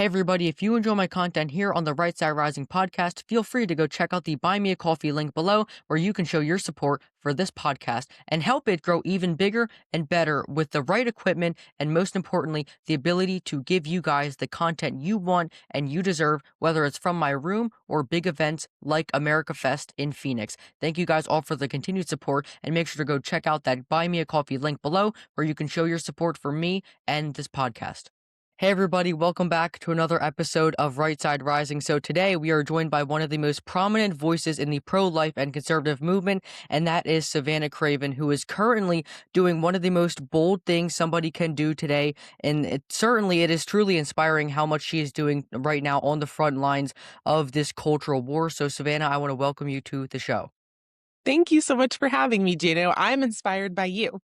Hey everybody, if you enjoy my content here on the Right Side Rising podcast, feel free to go check out the Buy Me a Coffee link below where you can show your support for this podcast and help it grow even bigger and better with the right equipment and most importantly, the ability to give you guys the content you want and you deserve, whether it's from my room or big events like America Fest in Phoenix. Thank you guys all for the continued support and make sure to go check out that Buy Me a Coffee link below where you can show your support for me and this podcast. Hey everybody, welcome back to another episode of Right Side Rising. So today we are joined by one of the most prominent voices in the pro-life and conservative movement, and that is Savannah Craven, who is currently doing one of the most bold things somebody can do today. And it is truly inspiring how much she is doing right now on the front lines of this cultural war. So Savannah, I want to welcome you to the show. Thank you so much for having me, Gino. I'm inspired by you.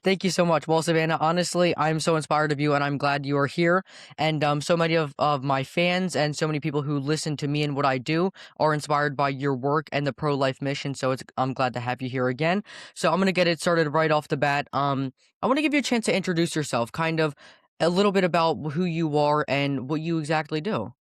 Thank you so much. Well, Savannah, honestly, I'm so inspired of you and I'm glad you are here. And so many of my fans and so many people who listen to me and what I do are inspired by your work and the pro-life mission. So I'm glad to have you here again. So I'm going to get it started right off the bat. I want to give you a chance to introduce yourself, kind of a little bit about who you are and what you exactly do.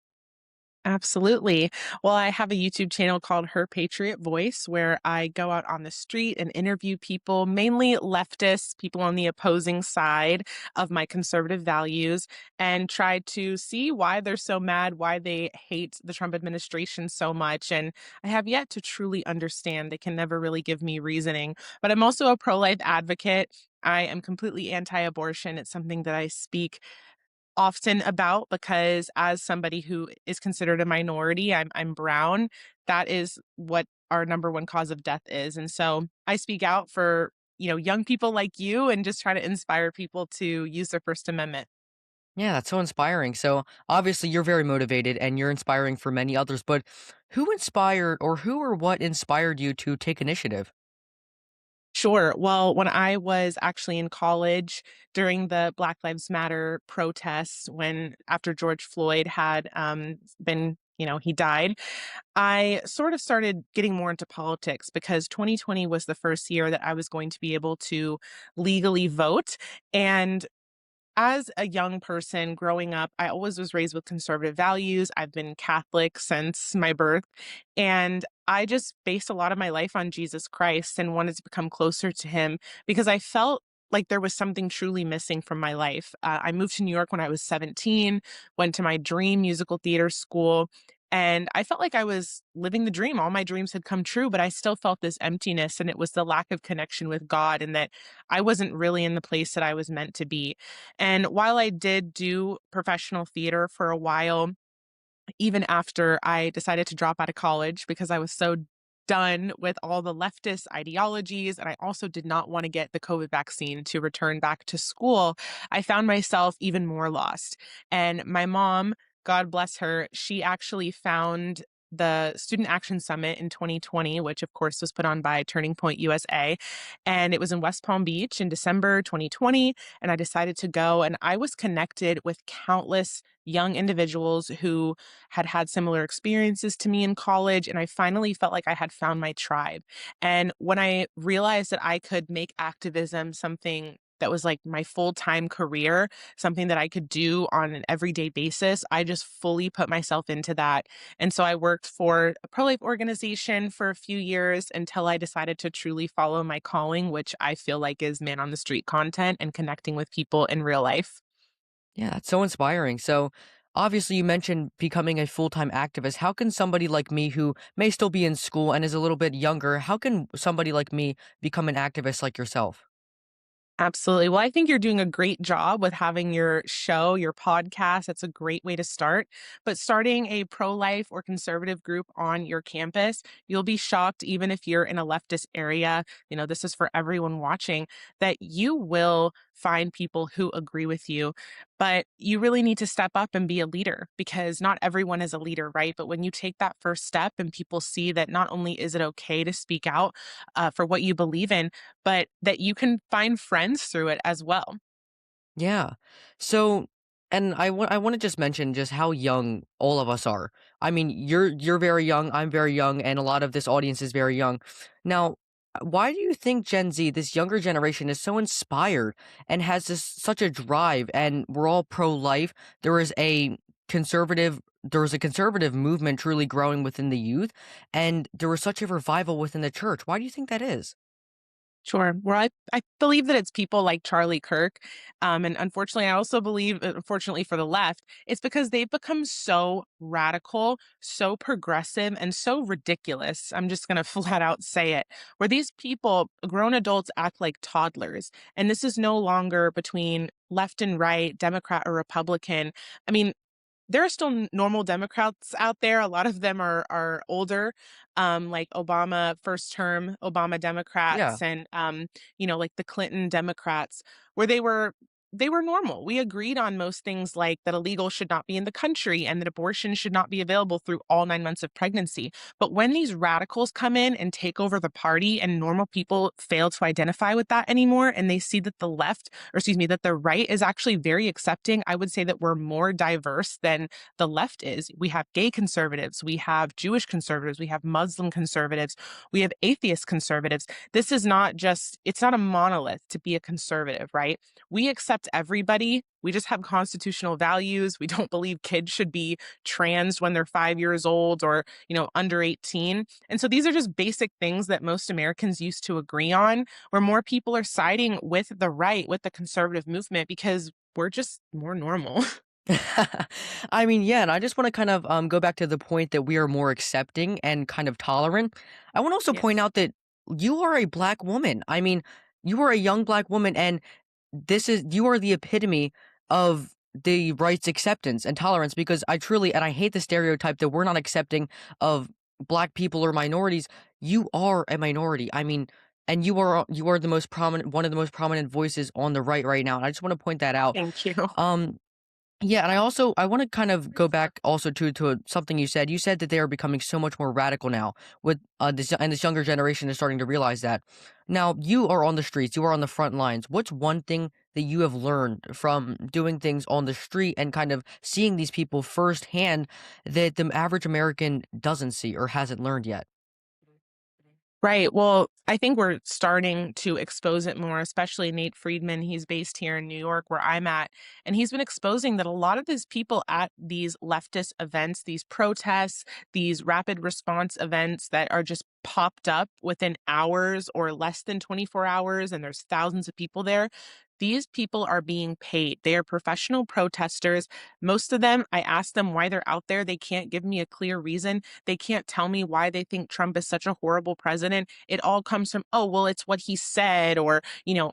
Absolutely. Well, I have a YouTube channel called Her Patriot Voice where I go out on the street and interview people, mainly leftists, people on the opposing side of my conservative values, and try to see why they're so mad, why they hate the Trump administration so much. And I have yet to truly understand. They can never really give me reasoning. But I'm also a pro-life advocate. I am completely anti-abortion. It's something that I speak often about because as somebody who is considered a minority, I'm brown, that is what our number one cause of death is. And so I speak out for, young people like you and just try to inspire people to use their First Amendment. Yeah, that's so inspiring. So obviously you're very motivated and you're inspiring for many others, but who or what inspired you to take initiative? Sure. Well, when I was actually in college during the Black Lives Matter protests, when after George Floyd had been, he died, I sort of started getting more into politics because 2020 was the first year that I was going to be able to legally vote. And as a young person growing up, I always was raised with conservative values. I've been Catholic since my birth. And I just based a lot of my life on Jesus Christ and wanted to become closer to him because I felt like there was something truly missing from my life. I moved to New York when I was 17, went to my dream musical theater school, and I felt like I was living the dream. All my dreams had come true, but I still felt this emptiness. And it was the lack of connection with God, and that I wasn't really in the place that I was meant to be. And while I did do professional theater for a while, even after I decided to drop out of college because I was so done with all the leftist ideologies, and I also did not want to get the COVID vaccine to return back to school, I found myself even more lost. And my mom, God bless her, she actually found the Student Action Summit in 2020, which of course was put on by Turning Point USA. And it was in West Palm Beach in December 2020. And I decided to go, and I was connected with countless young individuals who had had similar experiences to me in college. And I finally felt like I had found my tribe. And when I realized that I could make activism something that was like my full-time career, something that I could do on an everyday basis, I just fully put myself into that. And so I worked for a pro-life organization for a few years until I decided to truly follow my calling, which I feel like is man on the street content and connecting with people in real life. Yeah, that's so inspiring. So, obviously, you mentioned becoming a full-time activist. How can somebody like me who may still be in school and is a little bit younger, how can somebody like me become an activist like yourself? Absolutely. Well, I think you're doing a great job with having your show, your podcast. That's a great way to start. But starting a pro-life or conservative group on your campus, you'll be shocked, even if you're in a leftist area, this is for everyone watching, that you will find people who agree with you. But you really need to step up and be a leader because not everyone is a leader, right? But when you take that first step and people see that not only is it okay to speak out for what you believe in, but that you can find friends through it as well. Yeah. So, and I want to just mention just how young all of us are. I mean, you're very young, I'm very young, and a lot of this audience is very young. Now, Why do you think Gen Z, this younger generation, is so inspired and has this such a drive? And we're all pro-life. There is a conservative movement truly growing within the youth, and there was such a revival within the church. Why do you think that is? Sure. Well, I believe that it's people like Charlie Kirk. And unfortunately, I also believe, unfortunately for the left, it's because they've become so radical, so progressive, and so ridiculous. I'm just going to flat out say it, where these people, grown adults, act like toddlers. And this is no longer between left and right, Democrat or Republican. I mean, there are still normal Democrats out there. A lot of them are older, like Obama first term Obama Yeah. Democrats, and like the Clinton Democrats, where they were normal. We agreed on most things, like that illegal should not be in the country and that abortion should not be available through all 9 months of pregnancy. But when these radicals come in and take over the party, and normal people fail to identify with that anymore, and they see that the left, or excuse me, that the right is actually very accepting. I would say that we're more diverse than the left is. We have gay conservatives, we have Jewish conservatives, we have Muslim conservatives, we have atheist conservatives. This is not just, it's not a monolith to be a conservative, right? We accept everybody. We just have constitutional values. We don't believe kids should be trans when they're 5 years old, or, under 18. And so these are just basic things that most Americans used to agree on, where more people are siding with the right, with the conservative movement, because we're just more normal. I mean, yeah, and I just want to kind of go back to the point that we are more accepting and kind of tolerant. I want to also point Yes. out that you are a black woman. I mean, you are a young black woman, and you are the epitome of the right's acceptance and tolerance, because I truly, and I hate the stereotype that we're not accepting of black people or minorities. You are a minority. I mean, and you are the most prominent, one of the most prominent voices on the right now. And I just want to point that out. Thank you. Um, yeah, and I want to kind of go back also to something you said. You said that they are becoming so much more radical now, with this younger generation is starting to realize that. Now you are on the streets, you are on the front lines. What's one thing that you have learned from doing things on the street and kind of seeing these people firsthand that the average American doesn't see or hasn't learned yet? Right. Well, I think we're starting to expose it more, especially Nate Friedman. He's based here in New York, where I'm at. And he's been exposing that a lot of these people at these leftist events, these protests, these rapid response events that are just popped up within hours or less than 24 hours, and there's thousands of people there. These people are being paid. They are professional protesters. Most of them, I asked them why they're out there. They can't give me a clear reason. They can't tell me why they think Trump is such a horrible president. It all comes from, oh, well, it's what he said, or,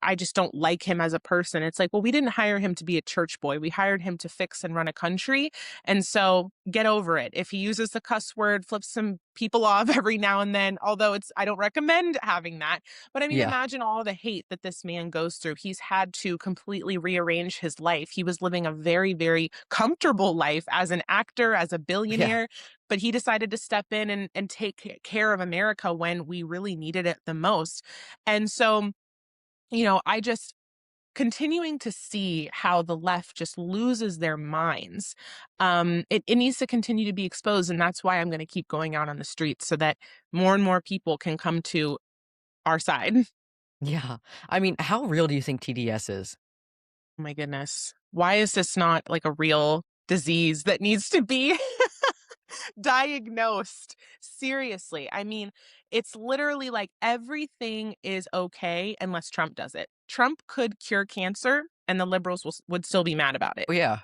I just don't like him as a person. It's like, well, we didn't hire him to be a church boy. We hired him to fix and run a country. And so get over it. If he uses the cuss word, flips some people off every now and then, although I don't recommend having that. But I mean, Yeah, imagine all the hate that this man goes through. He's had to completely rearrange his life. He was living a very, very comfortable life as an actor, as a yeah, billionaire, but he decided to step in and take care of America when we really needed it the most. And so, I just, continuing to see how the left just loses their minds. It needs to continue to be exposed. And that's why I'm going to keep going out on the streets, so that more and more people can come to our side. yeah. I mean, how real do you think TDS is? Oh my goodness. Why is this not like a real disease that needs to be diagnosed? Seriously. I mean, it's literally like everything is okay unless Trump does it. Trump could cure cancer, and the liberals would still be mad about it. Oh, yeah.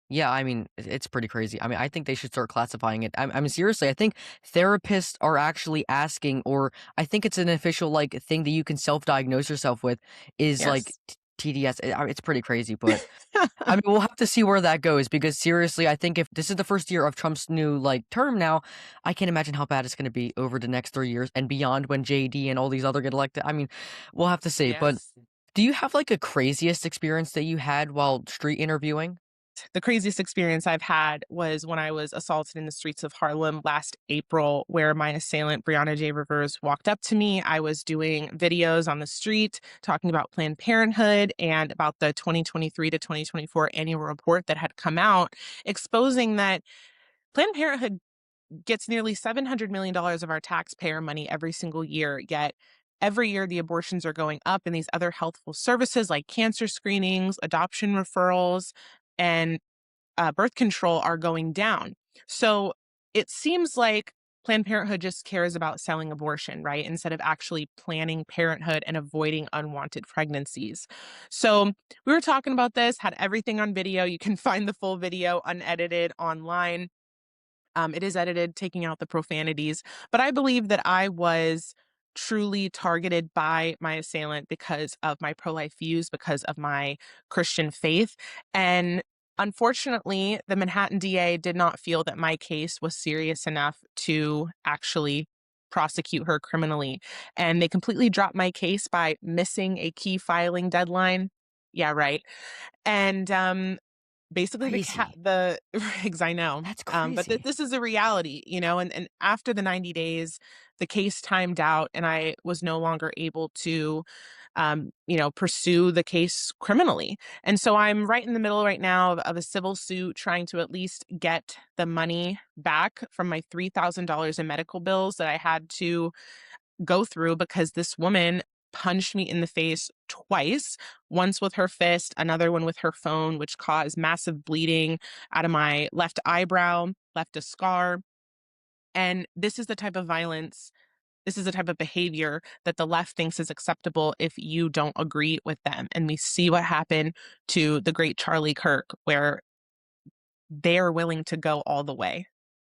Yeah, I mean, it's pretty crazy. I mean, I think they should start classifying it. I mean, seriously, I think therapists are actually asking, or I think it's an official like thing that you can self-diagnose yourself with, is like Yes. TDS. It's pretty crazy, but I mean, we'll have to see where that goes, because seriously, I think if this is the first year of Trump's new like term now, I can't imagine how bad it's going to be over the next 3 years and beyond when JD and all these other get elected. I mean, we'll have to see. But Yes. do you have like a craziest experience that you had while street interviewing? The craziest experience I've had was when I was assaulted in the streets of Harlem last April, where my assailant, Brianna J. Rivers, walked up to me. I was doing videos on the street talking about Planned Parenthood and about the 2023 to 2024 annual report that had come out, exposing that Planned Parenthood gets nearly $700 million of our taxpayer money every single year, yet every year the abortions are going up, and these other healthful services like cancer screenings, adoption referrals, and birth control are going down. So it seems like Planned Parenthood just cares about selling abortion, right? Instead of actually planning parenthood and avoiding unwanted pregnancies. So we were talking about this, had everything on video. You can find the full video unedited online. It is edited, taking out the profanities. But I believe that I was truly targeted by my assailant because of my pro life views, because of my Christian faith. And unfortunately, the Manhattan DA did not feel that my case was serious enough to actually prosecute her criminally. And they completely dropped my case by missing a key filing deadline. Yeah, right. And basically Crazy. the eggs, I know, That's but crazy. this is a reality, and after the 90 days, the case timed out, and I was no longer able to, pursue the case criminally, and so I'm right in the middle right now of a civil suit trying to at least get the money back from my $3,000 in medical bills that I had to go through because this woman punched me in the face twice, once with her fist, another one with her phone, which caused massive bleeding out of my left eyebrow, left a scar. And this is the type of violence, this is the type of behavior that the left thinks is acceptable if you don't agree with them. And we see what happened to the great Charlie Kirk, where they're willing to go all the way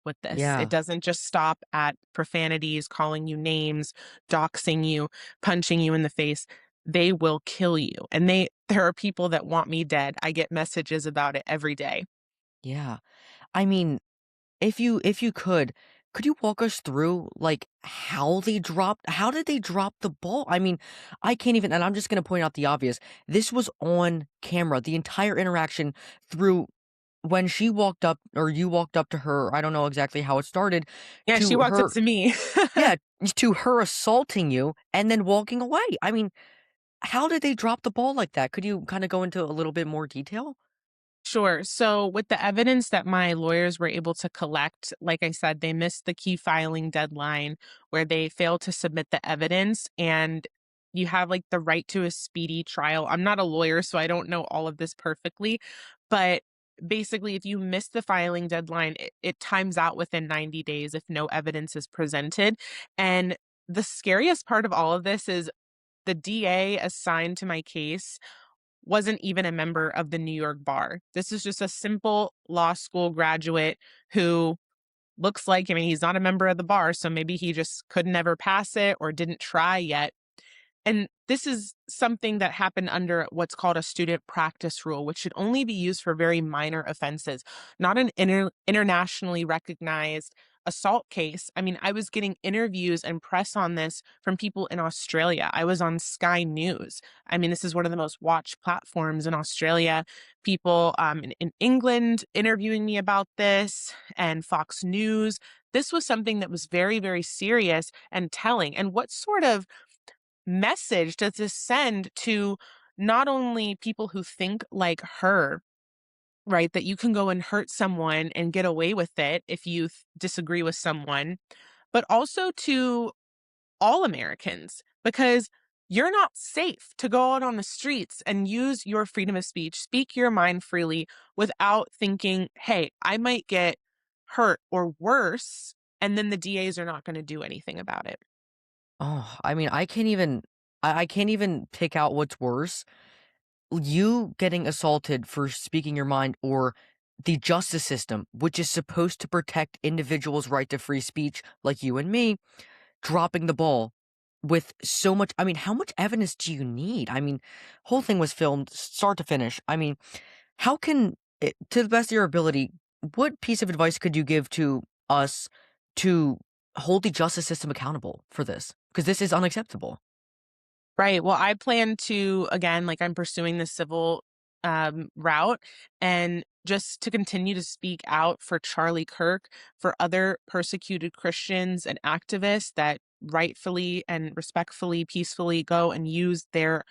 with this. It Yeah. doesn't just stop at profanities, calling you names, doxing you, punching you in the face. They will kill you. And there are people that want me dead. I get messages about it every day. Yeah. I mean, if you could you walk us through, like, how did they drop the ball? I mean, I can't even, and I'm just gonna point out the obvious. This was on camera, the entire interaction through when she walked up or you walked up to her, I don't know exactly how it started, Yeah, she to walked up her, to me. yeah, to her assaulting you and then walking away. I mean, how did they drop the ball like that? Could you kinda go into a little bit more detail? Sure. So, with the evidence that my lawyers were able to collect, like I said, they missed the key filing deadline where they failed to submit the evidence. And you have like the right to a speedy trial. I'm not a lawyer, so I don't know all of this perfectly. But basically, if you miss the filing deadline, it times out within 90 days if no evidence is presented. And the scariest part of all of this is the DA assigned to my case wasn't even a member of the New York bar. This is just a simple law school graduate who looks like, I mean, he's not a member of the bar, so maybe he just could never pass it or didn't try yet. And this is something that happened under what's called a student practice rule, which should only be used for very minor offenses, not an internationally recognized assault case. I mean, I was getting interviews and press on this from people in Australia. I was on Sky News. I mean, this is one of the most watched platforms in Australia. People in England interviewing me about this, and Fox News. This was something that was very, very serious and telling. And what sort of message does this send to not only people who think like her, right? That you can go and hurt someone and get away with it if you disagree with someone, but also to all Americans, because you're not safe to go out on the streets and use your freedom of speech, speak your mind freely without thinking, hey, I might get hurt or worse. And then the DAs are not going to do anything about it. Oh, I mean, I can't even pick out what's worse. You getting assaulted for speaking your mind or the justice system, which is supposed to protect individuals' right to free speech, like you and me, dropping the ball with so much. I mean, how much evidence do you need? I mean, whole thing was filmed start to finish. I mean, how can, to the best of your ability, what piece of advice could you give to us to hold the justice system accountable for this? Because this is unacceptable. Right. Well, I plan to, again, like I'm pursuing the civil route, and just to continue to speak out for Charlie Kirk, for other persecuted Christians and activists that rightfully and respectfully, peacefully go and use their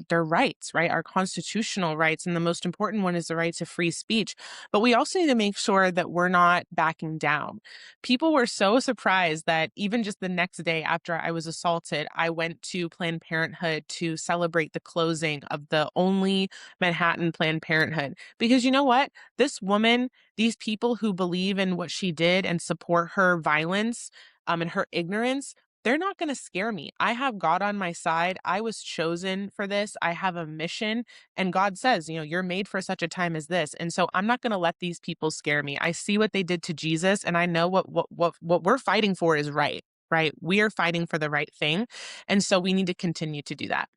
their rights, right? Our constitutional rights. And the most important one is the right to free speech. But we also need to make sure that we're not backing down. People were so surprised that even just the next day after I was assaulted, I went to Planned Parenthood to celebrate the closing of the only Manhattan Planned Parenthood. Because you know what? This woman, these people who believe in what she did and support her violence and her ignorance, they're not going to scare me. I have God on my side. I was chosen for this. I have a mission. And God says, you're made for such a time as this. And so I'm not going to let these people scare me. I see what they did to Jesus, and I know what we're fighting for is right, right? We are fighting for the right thing. And so we need to continue to do that.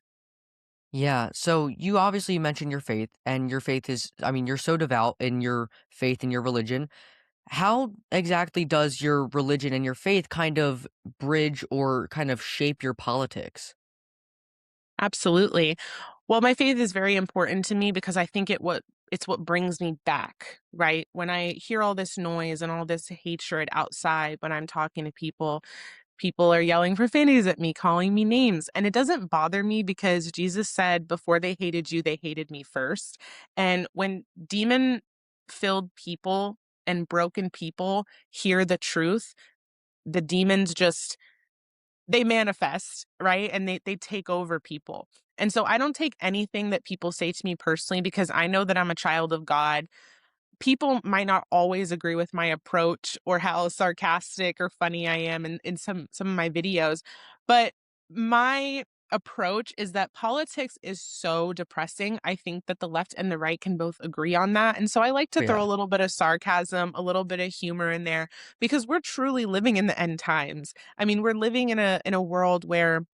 Yeah, so you obviously mentioned your faith, and your faith is, I mean, you're so devout in your faith and your religion. How exactly does your religion and your faith kind of bridge or kind of shape your politics? Absolutely. Well, my faith is very important to me because I think it's what brings me back, right? When I hear all this noise and all this hatred outside when I'm talking to people, people are yelling profanities at me, calling me names, and it doesn't bother me because Jesus said, "Before they hated you, they hated me first." And when demon filled people and broken people hear the truth, the demons just they manifest, right? And they take over people. And so I don't take anything that people say to me personally because I know that I'm a child of God. People might not always agree with my approach or how sarcastic or funny I am in some of my videos, but my approach is that politics is so depressing. I think that the left and the right can both agree on that. And so I like to Oh, throw a yeah. little bit of sarcasm, a little bit of humor in there because we're truly living in the end times. I mean, we're living in a world where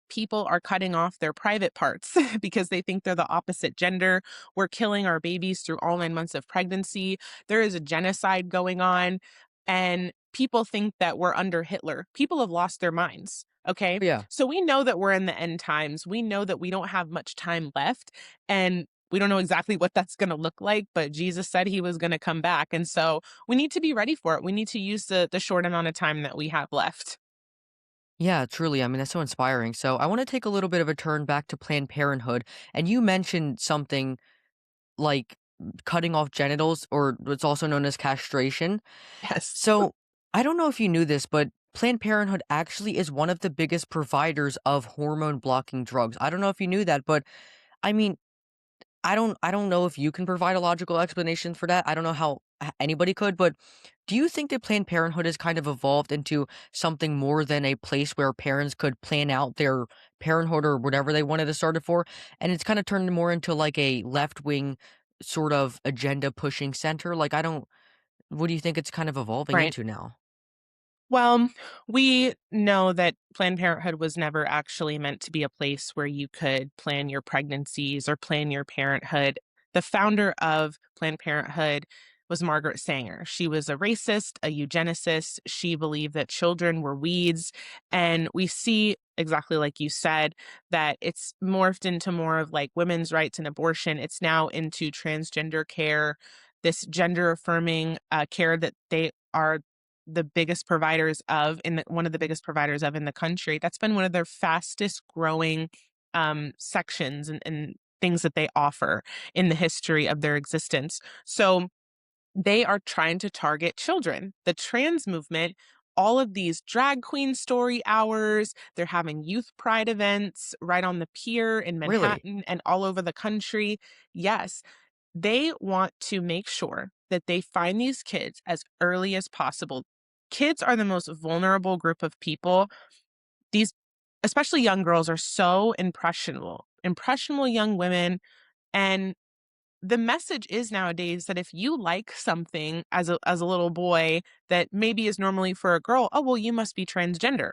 people are cutting off their private parts because they think they're the opposite gender. We're killing our babies through all 9 months of pregnancy. There is a genocide going on, and people think that we're under Hitler. People have lost their minds. Okay. Oh, yeah. So we know that we're in the end times. We know that we don't have much time left. And we don't know exactly what that's going to look like, but Jesus said he was going to come back. And so we need to be ready for it. We need to use the short amount of time that we have left. Yeah, truly. I mean, that's so inspiring. So I want to take a little bit of a turn back to Planned Parenthood. And you mentioned something like cutting off genitals, or what's also known as castration. Yes. So I don't know if you knew this, but Planned Parenthood actually is one of the biggest providers of hormone blocking drugs. I don't know if you knew that, but I mean, I don't know if you can provide a logical explanation for that. I don't know how anybody could, but do you think that Planned Parenthood has kind of evolved into something more than a place where parents could plan out their parenthood or whatever they wanted to start it for? And it's kind of turned more into like a left wing sort of agenda pushing center. Like, I don't, what do you think it's kind of evolving Right. into now? Well, we know that Planned Parenthood was never actually meant to be a place where you could plan your pregnancies or plan your parenthood. The founder of Planned Parenthood was Margaret Sanger. She was a racist, a eugenicist. She believed that children were weeds. And we see, exactly like you said, that it's morphed into more of like women's rights and abortion. It's now into transgender care, this gender affirming care that they are the biggest providers of in the one of the biggest providers of in the country. That's been one of their fastest growing sections and things that they offer in the history of their existence. So they are trying to target children. The trans movement, all of these drag queen story hours, they're having youth pride events right on the pier in Really? Manhattan and all over the country. Yes, they want to make sure that they find these kids as early as possible. Kids are the most vulnerable group of people. These, especially young girls, are so impressionable, impressionable young women. And the message is nowadays that if you like something as a little boy that maybe is normally for a girl, oh well, you must be transgender.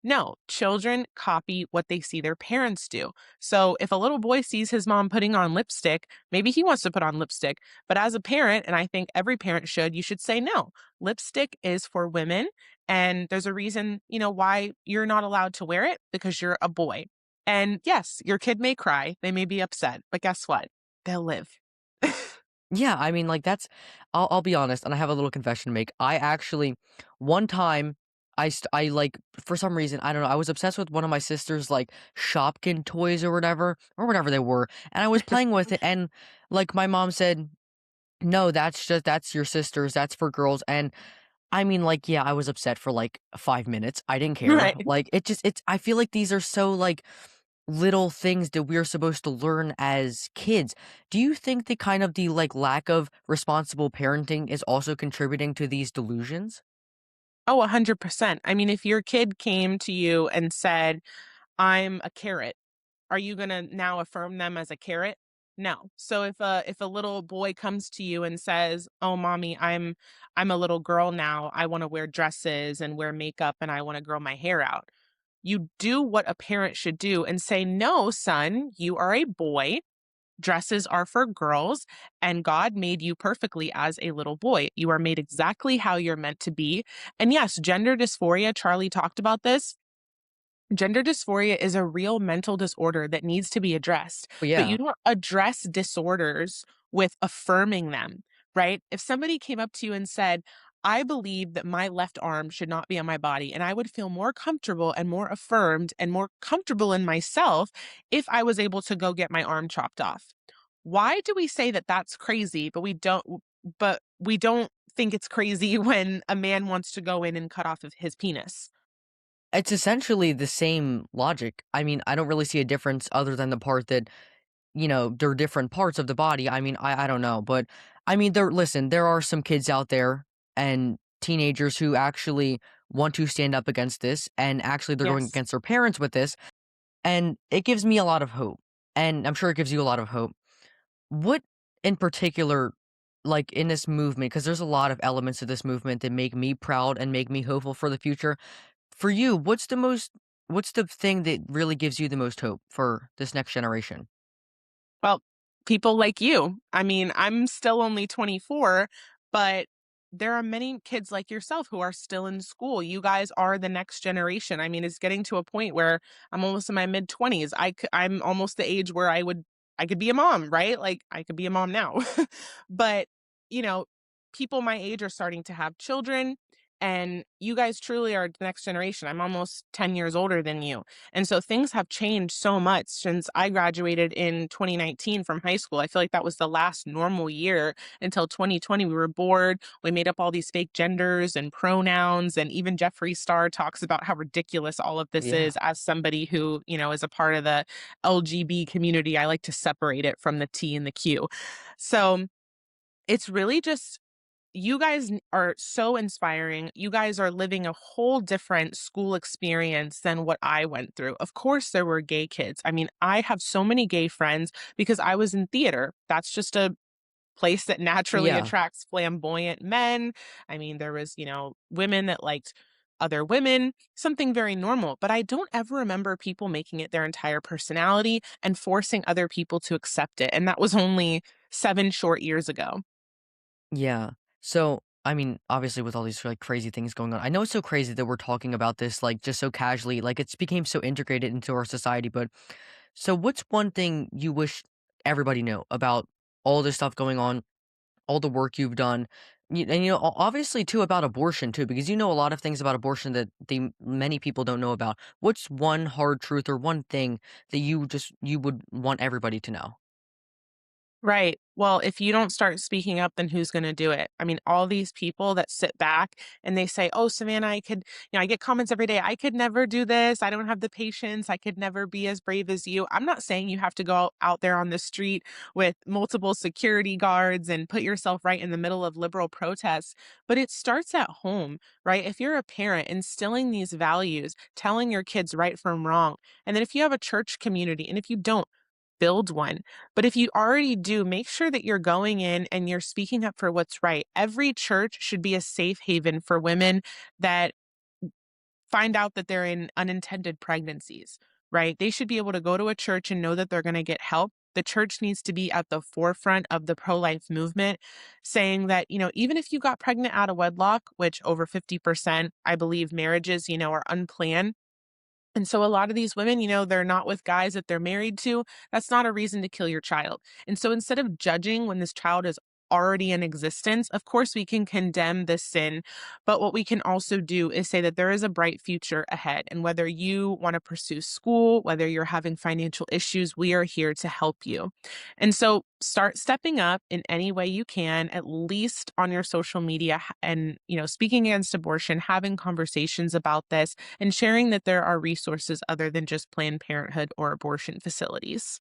No, children copy what they see their parents do. So if a little boy sees his mom putting on lipstick, maybe he wants to put on lipstick. But as a parent, and I think every parent should, you should say no. Lipstick is for women, and there's a reason, why you're not allowed to wear it because you're a boy. And yes, your kid may cry, they may be upset, but guess what? They'll live. Yeah, I mean, like, I'll be honest, and I have a little confession to make. I actually one time, I like for some reason, I don't know, I was obsessed with one of my sister's, like, Shopkin toys or whatever they were, and I was playing with it, and, like, my mom said, "No, that's your sister's, that's for girls," and I mean, like, yeah, I was upset for, like, 5 minutes, I didn't care, Right. like, it's I feel like these are so, like, little things that we're supposed to learn as kids. Do you think the kind of the, like, lack of responsible parenting is also contributing to these delusions? Oh, 100%. I mean, if your kid came to you and said, "I'm a carrot," are you gonna now affirm them as a carrot? No. So if a little boy comes to you and says, "Oh, mommy, I'm a little girl now. I want to wear dresses and wear makeup and I want to grow my hair out." You do what a parent should do and say, "No, son, you are a boy. Dresses are for girls, and God made you perfectly as a little boy. You are made exactly how you're meant to be." And yes, gender dysphoria, Charlie talked about this. Gender dysphoria is a real mental disorder that needs to be addressed, But but you yeah. don't address disorders with affirming them, right? If somebody came up to you and said, "I believe that my left arm should not be on my body, and I would feel more comfortable and more affirmed and more comfortable in myself if I was able to go get my arm chopped off." Why do we say that that's crazy, but we don't think it's crazy when a man wants to go in and cut off of his penis? It's essentially the same logic. I mean, I don't really see a difference other than the part that, they're different parts of the body. I mean, I don't know, but I mean, there are some kids out there and teenagers who actually want to stand up against this, and actually they're going Yes. against their parents with this, and it gives me a lot of hope. And I'm sure it gives you a lot of hope. What in particular, like in this movement, because there's a lot of elements of this movement that make me proud and make me hopeful for the future. For you, what's the thing that really gives you the most hope for this next generation? Well, people like you. I mean, I'm still only 24, but there are many kids like yourself who are still in school. You guys are the next generation. I mean, it's getting to a point where I'm almost in my mid 20s. I'm almost the age where I could be a mom, right? Like I could be a mom now. But, you know, people my age are starting to have children, and you guys truly are the next generation. I'm almost 10 years older than you. And so things have changed so much since I graduated in 2019 from high school. I feel like that was the last normal year until 2020. We were bored. We made up all these fake genders and pronouns. And even Jeffree Star talks about how ridiculous all of this Yeah. is as somebody who, is a part of the LGB community. I like to separate it from the T and the Q. So it's really just you guys are so inspiring. You guys are living a whole different school experience than what I went through. Of course, there were gay kids. I mean, I have so many gay friends because I was in theater. That's just a place that naturally Yeah. attracts flamboyant men. I mean, there was, women that liked other women, something very normal. But I don't ever remember people making it their entire personality and forcing other people to accept it. And that was only 7 short years ago. Yeah. So, I mean, obviously with all these, like, crazy things going on, I know it's so crazy that we're talking about this, like, just so casually, like, it's became so integrated into our society, but so what's one thing you wish everybody knew about all this stuff going on, all the work you've done, and, obviously too about abortion too, because you know a lot of things about abortion that many people don't know about. What's one hard truth or one thing that you would want everybody to know? Right. Well, if you don't start speaking up, then who's going to do it? I mean, all these people that sit back and they say, "Oh, Savannah, I get comments every day. I could never do this. I don't have the patience. I could never be as brave as you." I'm not saying you have to go out there on the street with multiple security guards and put yourself right in the middle of liberal protests, but it starts at home, right? If you're a parent, instilling these values, telling your kids right from wrong. And then if you have a church community, and if you don't, build one. But if you already do, make sure that you're going in and you're speaking up for what's right. Every church should be a safe haven for women that find out that they're in unintended pregnancies, right? They should be able to go to a church and know that they're going to get help. The church needs to be at the forefront of the pro life movement, saying that, even if you got pregnant out of wedlock, which over 50%, I believe, marriages, are unplanned. And so a lot of these women, they're not with guys that they're married to. That's not a reason to kill your child. And so instead of judging when this child is already in existence, of course we can condemn this sin, but what we can also do is say that there is a bright future ahead. And whether you want to pursue school, whether you're having financial issues, we are here to help you. And so start stepping up in any way you can, at least on your social media and, speaking against abortion, having conversations about this and sharing that there are resources other than just Planned Parenthood or abortion facilities.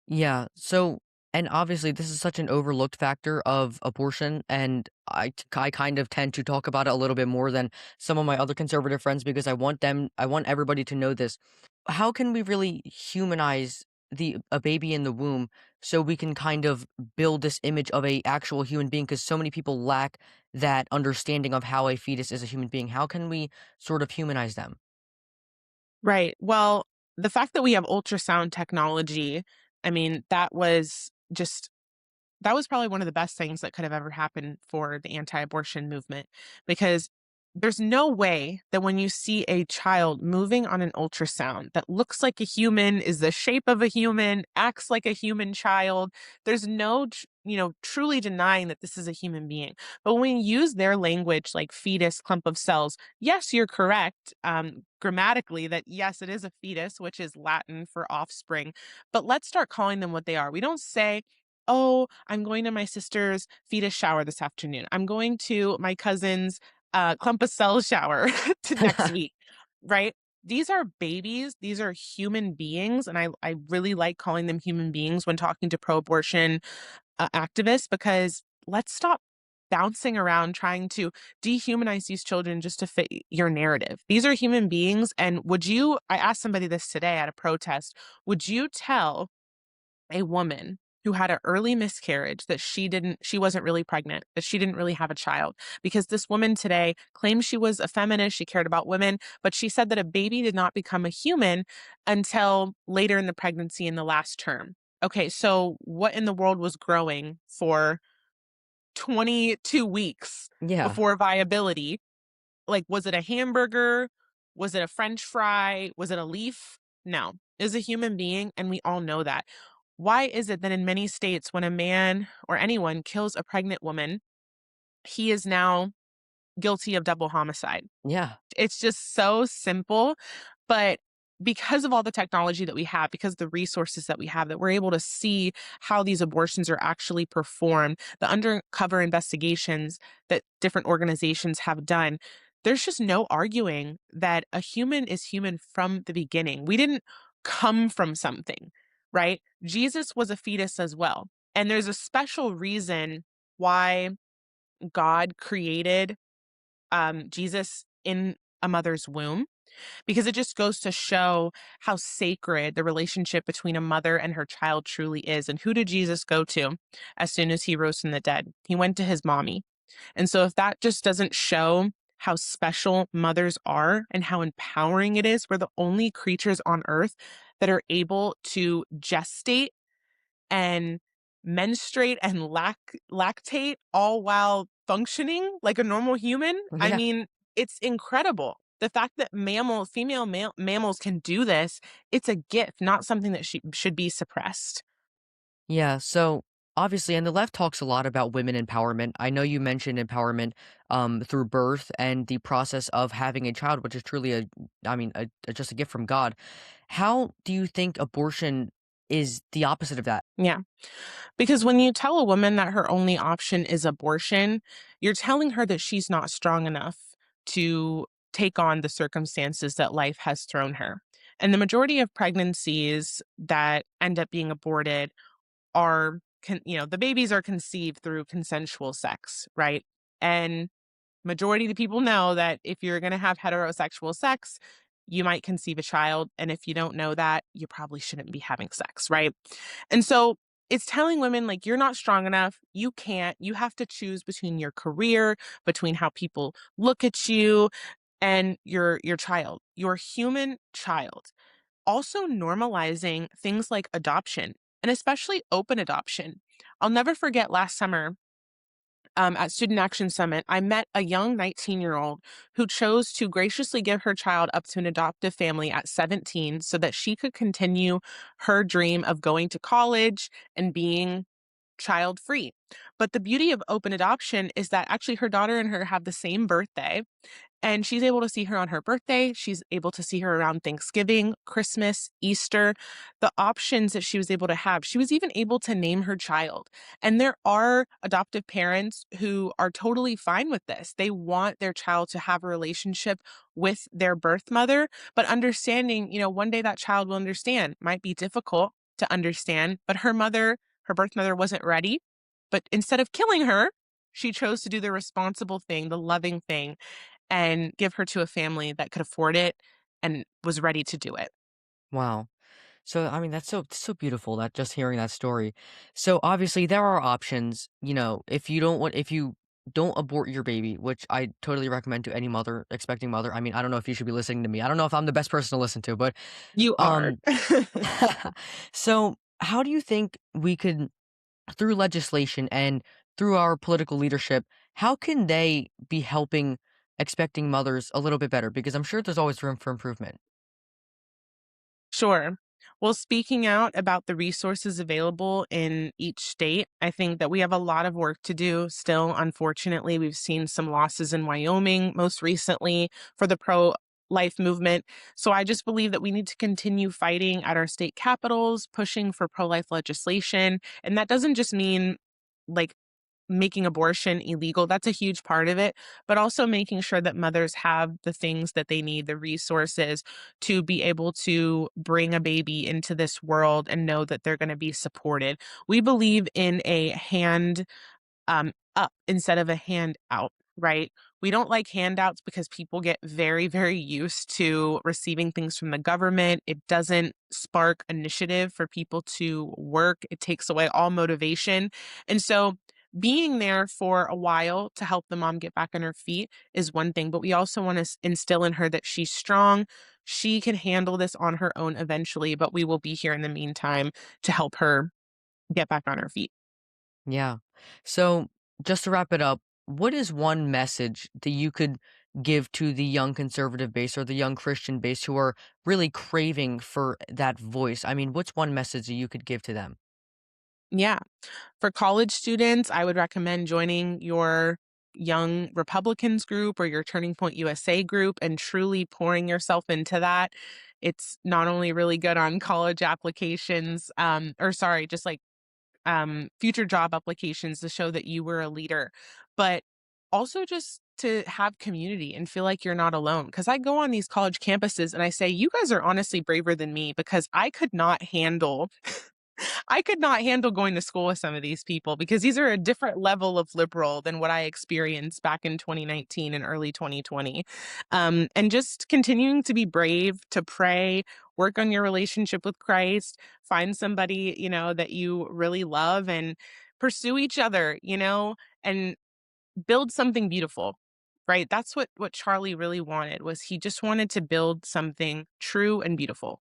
Yeah. So, and obviously, this is such an overlooked factor of abortion, and I kind of tend to talk about it a little bit more than some of my other conservative friends because I want everybody to know this. How can we really humanize the a baby in the womb so we can kind of build this image of a actual human being? Because so many people lack that understanding of how a fetus is a human being. How can we sort of humanize them? Right. Well, the fact that we have ultrasound technology, I mean, that was probably one of the best things that could have ever happened for the anti-abortion movement, because there's no way that when you see a child moving on an ultrasound that looks like a human, is the shape of a human, acts like a human child, there's no truly denying that this is a human being. But when you use their language like fetus, clump of cells, yes, you're correct, grammatically, that yes, it is a fetus, which is Latin for offspring, but let's start calling them what they are. We don't say, "Oh, I'm going to my sister's fetus shower this afternoon. I'm going to my cousin's clump of cells shower to next week," right? These are babies. These are human beings. And I really like calling them human beings when talking to pro abortion activists, because let's stop bouncing around trying to dehumanize these children just to fit your narrative. These are human beings. And I asked somebody this today at a protest, would you tell a woman who had an early miscarriage that she wasn't really pregnant, that she didn't really have a child? Because this woman today claims she was a feminist, she cared about women, but she said that a baby did not become a human until later in the pregnancy in the last term. Okay, so what in the world was growing for 22 weeks Yeah. before viability? Like, was it a hamburger? Was it a french fry? Was it a leaf? No, it was a human being, and we all know that. Why is it that in many states, when a man or anyone kills a pregnant woman, he is now guilty of double homicide? Yeah. It's just so simple, but because of all the technology that we have, because the resources that we have, that we're able to see how these abortions are actually performed, the undercover investigations that different organizations have done, there's just no arguing that a human is human from the beginning. We didn't come from something, right? Jesus was a fetus as well. And there's a special reason why God created Jesus in a mother's womb, because it just goes to show how sacred the relationship between a mother and her child truly is. And who did Jesus go to as soon as he rose from the dead? He went to his mommy. And so, if that just doesn't show how special mothers are and how empowering it is, we're the only creatures on earth that are able to gestate and menstruate and lactate all while functioning like a normal human. I Yeah. mean, it's incredible. The fact that mammals can do this, it's a gift, not something that should be suppressed. Yeah, so obviously, and the left talks a lot about women empowerment. I know you mentioned empowerment through birth and the process of having a child, which is truly just a gift from God. How do you think abortion is the opposite of that? Yeah. Because when you tell a woman that her only option is abortion, you're telling her that she's not strong enough to take on the circumstances that life has thrown her. And the majority of pregnancies that end up being aborted the babies are conceived through consensual sex, right? And majority of the people know that if you're going to have heterosexual sex, you might conceive a child. And if you don't know that, you probably shouldn't be having sex, right? And so it's telling women, like, you're not strong enough. You can't. You have to choose between your career, between how people look at you, and your child, your human child. Also normalizing things like adoption, and especially open adoption. I'll never forget last summer, at Student Action Summit, I met a young 19-year-old who chose to graciously give her child up to an adoptive family at 17 so that she could continue her dream of going to college and being child free. But the beauty of open adoption is that actually her daughter and her have the same birthday, and she's able to see her on her birthday. She's able to see her around Thanksgiving, Christmas, Easter, the options that she was able to have. She was even able to name her child. And there are adoptive parents who are totally fine with this. They want their child to have a relationship with their birth mother, but understanding, one day that child will understand. Might be difficult to understand, but her birth mother wasn't ready. But instead of killing her, she chose to do the responsible thing, the loving thing, and give her to a family that could afford it and was ready to do it. Wow. So, I mean, that's so beautiful that just hearing that story. So, obviously, there are options. If you don't abort your baby, which I totally recommend to any mother, expecting mother. I mean, I don't know if you should be listening to me. I don't know if I'm the best person to listen to, but You are. um, so how do you think we could, through legislation and through our political leadership, how can they be helping expecting mothers a little bit better? Because I'm sure there's always room for improvement. Sure. Well, speaking out about the resources available in each state, I think that we have a lot of work to do still. Unfortunately, we've seen some losses in Wyoming most recently for the pro life movement. So I just believe that we need to continue fighting at our state capitals, pushing for pro life legislation. And that doesn't just mean like making abortion illegal. That's a huge part of it, but also making sure that mothers have the things that they need, the resources to be able to bring a baby into this world and know that they're going to be supported. We believe in a hand up instead of a handout, right? We don't like handouts because people get very, very used to receiving things from the government. It doesn't spark initiative for people to work. It takes away all motivation. And so being there for a while to help the mom get back on her feet is one thing, but we also want to instill in her that she's strong. She can handle this on her own eventually, but we will be here in the meantime to help her get back on her feet. Yeah. So, just to wrap it up, what is one message that you could give to the young conservative base or the young Christian base who are really craving for that voice? I mean, what's one message that you could give to them? Yeah. For college students, I would recommend joining your Young Republicans group or your Turning Point USA group and truly pouring yourself into that. It's not only really good on college applications, or sorry, just like future job applications to show that you were a leader, but also just to have community and feel like you're not alone. Because I go on these college campuses and I say, you guys are honestly braver than me because I could not handle going to school with some of these people because these are a different level of liberal than what I experienced back in 2019 and early 2020. And just continuing to be brave, to pray, work on your relationship with Christ, find somebody, that you really love and pursue each other, and build something beautiful. Right? That's what Charlie really wanted was he just wanted to build something true and beautiful.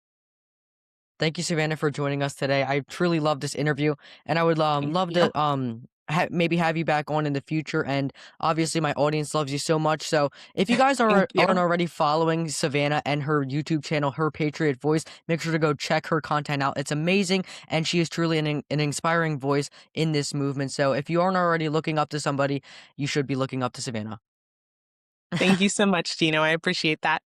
Thank you, Savannah, for joining us today. I truly love this interview, and I would Thank love you. to maybe have you back on in the future. And obviously, my audience loves you so much. So, if you guys Thank aren't you. already following Savannah and her YouTube channel, Her Patriot Voice, make sure to go check her content out. It's amazing, and she is truly an inspiring voice in this movement. So, if you aren't already looking up to somebody, you should be looking up to Savannah. Thank you so much, Gino. I appreciate that.